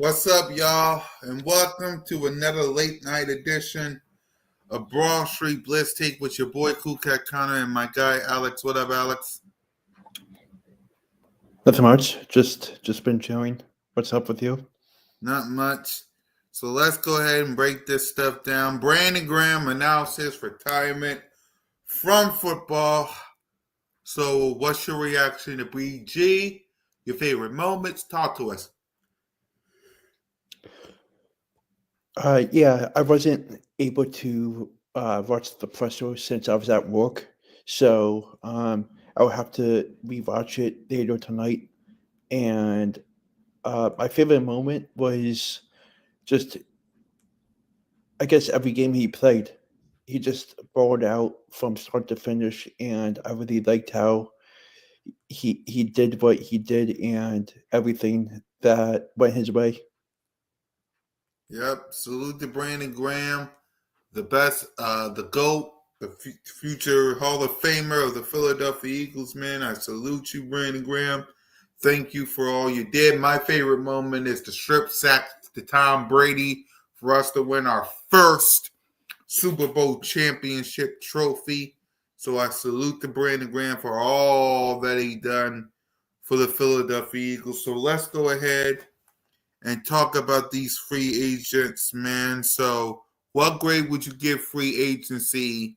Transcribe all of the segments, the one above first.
What's up, y'all? And welcome to another late night edition of Broad Street Blitz Take with your boy Cool Cat Connor and my guy Alex. What up, Alex? Nothing much. Just been chilling. What's up with you? Not much. So let's go ahead and break this stuff down. Brandon Graham announced his retirement from football. So what's your reaction to BG? Your favorite moments? Talk to us. Yeah, I wasn't able to watch the press show since I was at work, so I'll have to rewatch it later tonight. And my favorite moment was just, I guess, every game he played. He just balled out from start to finish, and I really liked how he did what he did and everything that went his way. Yep. Salute to Brandon Graham, the best, the GOAT, the future Hall of Famer of the Philadelphia Eagles, man. I salute you, Brandon Graham. Thank you for all you did. My favorite moment is the strip sack to Tom Brady for us to win our first Super Bowl championship trophy. So I salute to Brandon Graham for all that he done for the Philadelphia Eagles. So let's go ahead and talk about these free agents, man. So what grade would you give free agency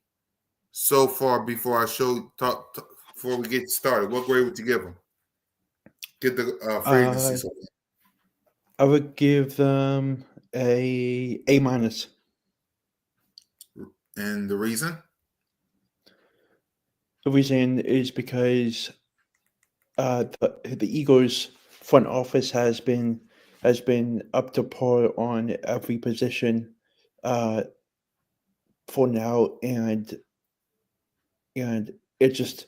so far before before we get started? What grade would you give them? Get the free agency Uh, so I would give them a minus. far. And the reason? The reason is because the Eagles front office has been up to par on every position uh, for now, and it's just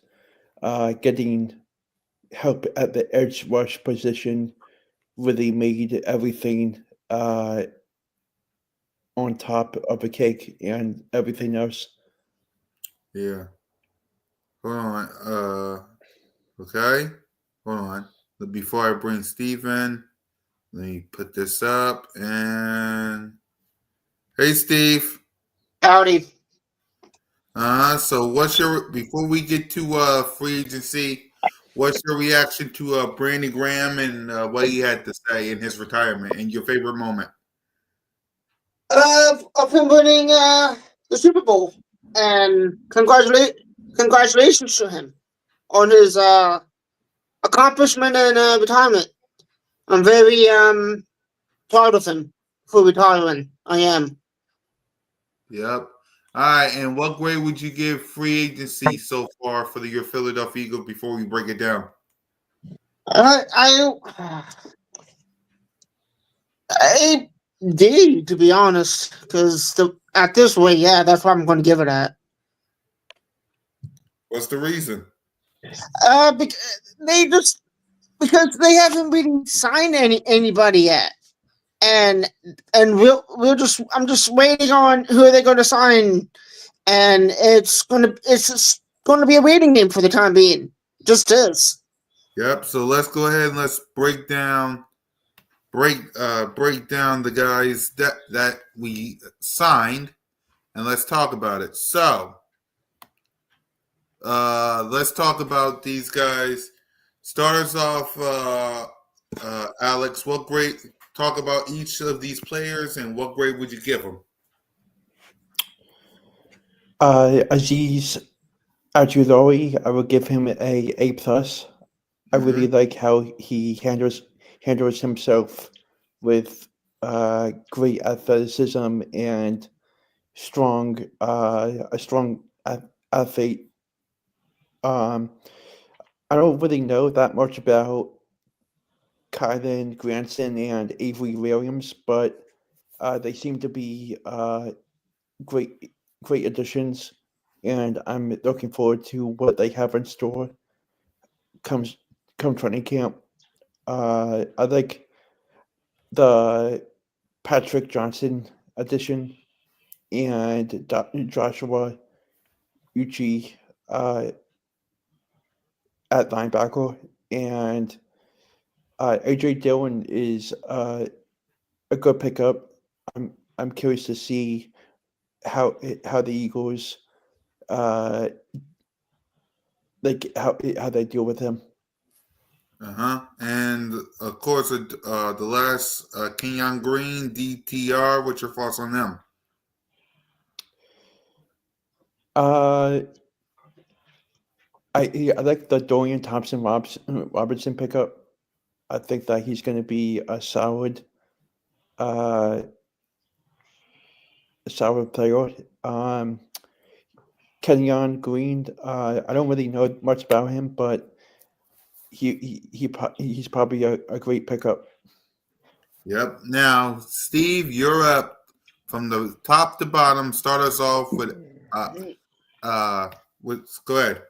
getting help at the edge rush position really made everything on top of a cake and everything else. Yeah. Hold on. Okay. Hold on. Before I bring Steve in, let me put this up. And hey, Steve. Howdy. So what's your before we get to free agency? What's your reaction to Brandon Graham and what he had to say in his retirement and your favorite moment? Of him winning the Super Bowl, and congratulations to him on his accomplishment and retirement. I'm very proud of him for retiring. I am. Yep. All right. And what grade would you give free agency so far for your Philadelphia Eagles before we break it down? I A D, to be honest, because at this way, yeah, that's what I'm going to give it at. What's the reason? They just because they haven't really signed anybody yet, and we'll just I'm just waiting on who they're going to sign, and it's just going to be a waiting game for the time being. Just is. Yep. So let's go ahead and let's break down the guys that we signed and let's talk about it. So let's talk about these guys. Start us off, Alex. What grade? Talk about each of these players and what grade would you give them? Aziz Ajulori, I would give him a plus. I really like how he handles himself with great athleticism and a strong athlete. Um, I don't really know that much about Kylan Granson and Avery Williams, but they seem to be great great additions, and I'm looking forward to what they have in store comes come training camp. I like the Patrick Johnson addition and Joshua Uchi uh, at linebacker, and AJ Dillon is a good pickup. I'm curious to see how the Eagles like how they deal with him. And of course, the last Kenyon Green, DTR. What's your thoughts on them? Uh, I like the Dorian Thompson Robertson pickup. I think that he's going to be uh, a solid player. Kenyon Green. I don't really know much about him, but he's probably a great pickup. Yep. Now, Steve, you're up from the top to bottom. Start us off with go ahead.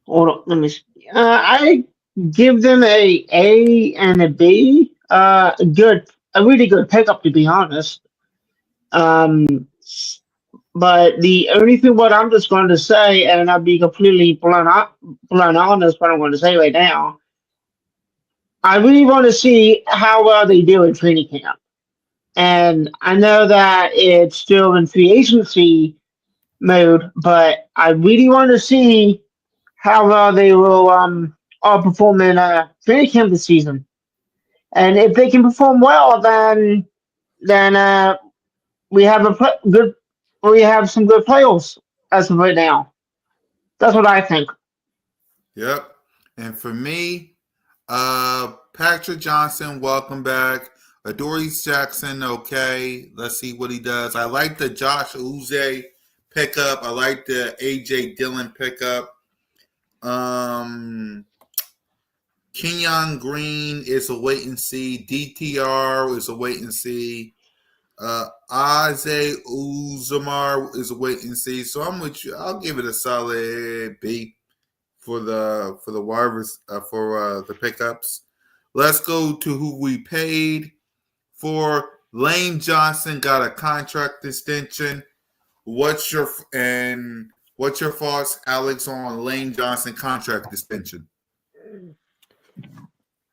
Hold on, let me see. I give them A and a B. A really good pickup, to be honest. Um, but the only thing what I'm just going to say, and I'll be completely blunt honest, what I'm going to say right now. I really want to see how well they do in training camp, and I know that it's still in free agency mode, but I really want to see how they will all perform in training camp this season. And if they can perform well, then we have good we have some good playoffs as of right now. That's what I think. Yep. And for me, Patrick Johnson, welcome back. Adoris Jackson, okay. Let's see what he does. I like the Josh Uze pickup. I like the AJ Dillon pickup. Kenyon Green is a wait and see. DTR is a wait and see. Isaiah Uzamar is a wait and see. So I'm with you. I'll give it a solid B for the wires for the pickups. Let's go to who we paid for. Lane Johnson got a contract extension. What's your thoughts, Alex, on Lane Johnson contract extension?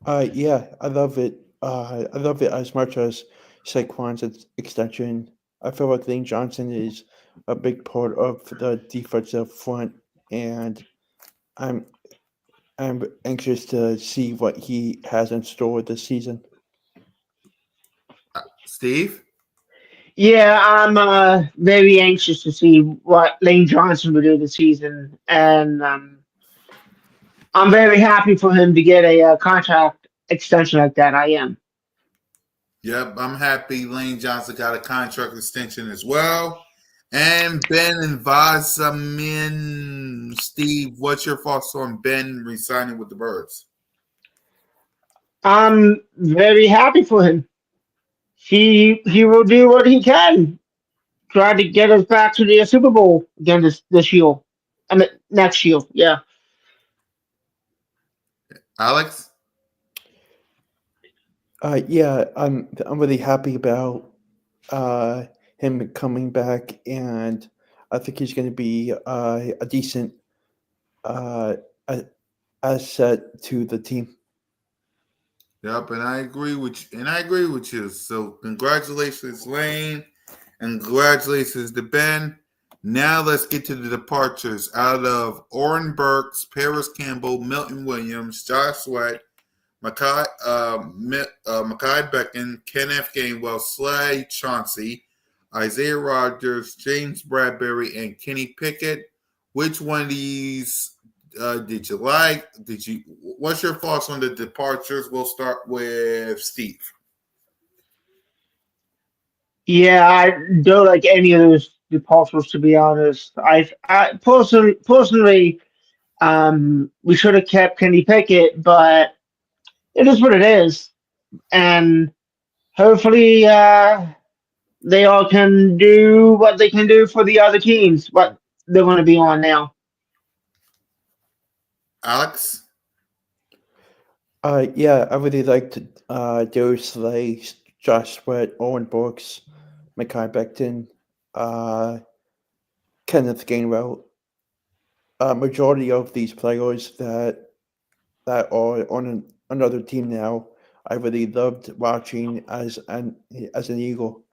Yeah, I love it. I love it as much as Saquon's extension. I feel like Lane Johnson is a big part of the defensive front, and I'm I'm anxious to see what he has in store this season. Steve? Yeah, I'm very anxious to see what Lane Johnson will do this season, and I'm very happy for him to get a contract extension like that. I am. Yep, I'm happy Lane Johnson got a contract extension as well. And Ben and Vasamin. Steve, what's your thoughts on Ben resigning with the Birds? I'm very happy for him. He will do what he can. Try to get us back to the Super Bowl again this year. I mean next year. Yeah. Alex? Yeah, I'm really happy about him coming back, and I think he's going to be a decent uh, a- asset to the team. Yep, and I agree with you. So congratulations, Lane, and congratulations to Ben. Now let's get to the departures out of Oren Burks, Paris Campbell, Milton Williams, Josh Sweat, Makai Beckin, Kenneth Gainwell, Slay Chauncey, Isaiah Rogers, James Bradbury, and Kenny Pickett. Which one of these did you like? What's your thoughts on the departures? We'll start with Steve. Yeah, I don't like any of those departures to be honest. I personally we should have kept Kenny Pickett, but it is what it is. And hopefully they all can do what they can do for the other teams, what they're gonna be on now. Alex? Yeah, I really liked Darius Slay, Josh Sweat, Owen Brooks, Makai Becton, uh, Kenneth Gainwell. Majority of these players that are on another team now I really loved watching as an Eagle.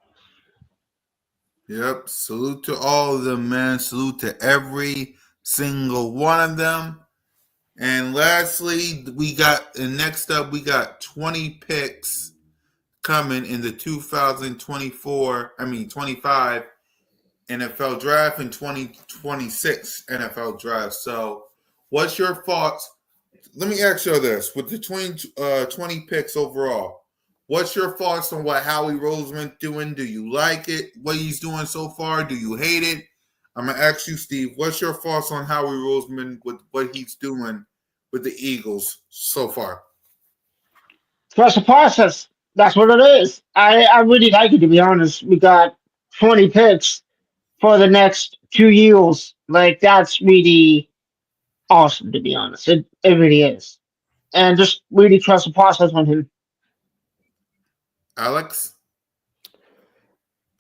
Yep. Salute to all of them, man. Salute to every single one of them. And lastly, next up, we got 20 picks coming in the 25 NFL draft and 2026 NFL draft. So, what's your thoughts? Let me ask you this: with the 20 picks overall, what's your thoughts on what Howie Roseman's doing? Do you like it? What he's doing so far? Do you hate it? I'm gonna ask you, Steve. What's your thoughts on Howie Roseman with what he's doing with the Eagles so far? Trust the process. That's what it is. I really like it, to be honest. We got 20 picks for the next 2 years. Like, that's really awesome, to be honest. It really is. And just really trust the process on him. Alex?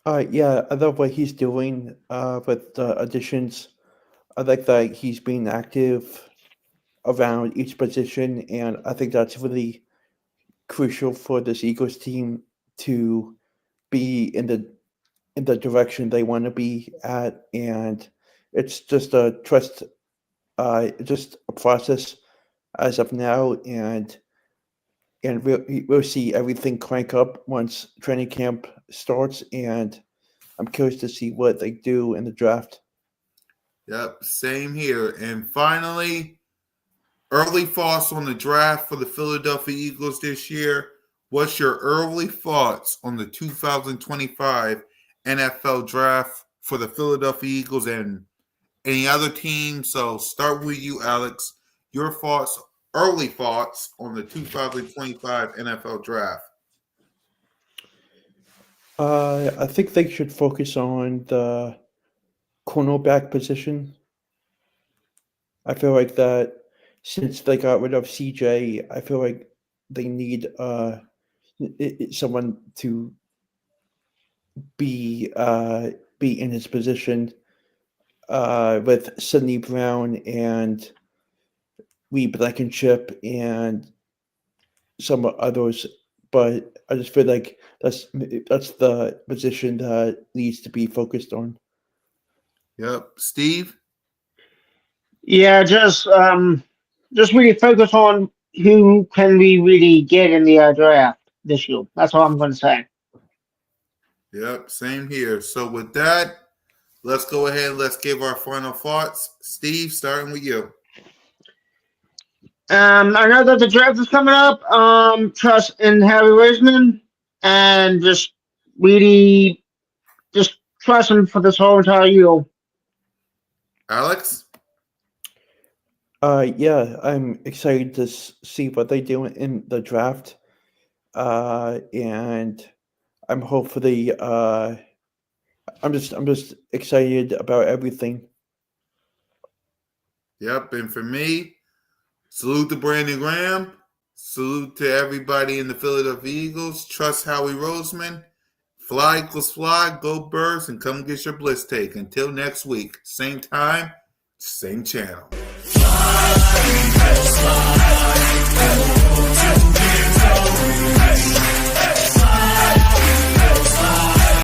Yeah, I love what he's doing with the additions. I like that he's being active around each position, and I think that's really crucial for this Eagles team to be in the direction they want to be at. And it's just a trust, just a process as of now, and we'll see everything crank up once training camp starts, and I'm curious to see what they do in the draft. Yep, same here. And finally, early thoughts on the draft for the Philadelphia Eagles this year. What's your early thoughts on the 2025 NFL draft for the Philadelphia Eagles and any other team? So start with you, Alex. Your thoughts, early thoughts on the 2025 NFL draft. I think they should focus on the cornerback position. I feel like that since they got rid of CJ, I feel like they need someone to be in his position with Sidney Brown and Lee Blankenship and some others. But I just feel like that's the position that needs to be focused on. Yep. Steve? Yeah, just really focus on who can we really get in the draft this year. That's all I'm going to say. Yep, same here. So with that, let's go ahead and let's give our final thoughts. Steve, starting with you. I know that the draft is coming up. Trust in Harry Roseman, and just really just trust him for this whole entire year. Alex? Yeah, I'm excited to see what they do in the draft, and I'm hopefully I'm just excited about everything. Yep, and for me, salute to Brandon Graham. Salute to everybody in the Philadelphia Eagles. Trust Howie Roseman. Fly equals fly. Go Birds, and come get your Blitz take. Until next week, same time, same channel.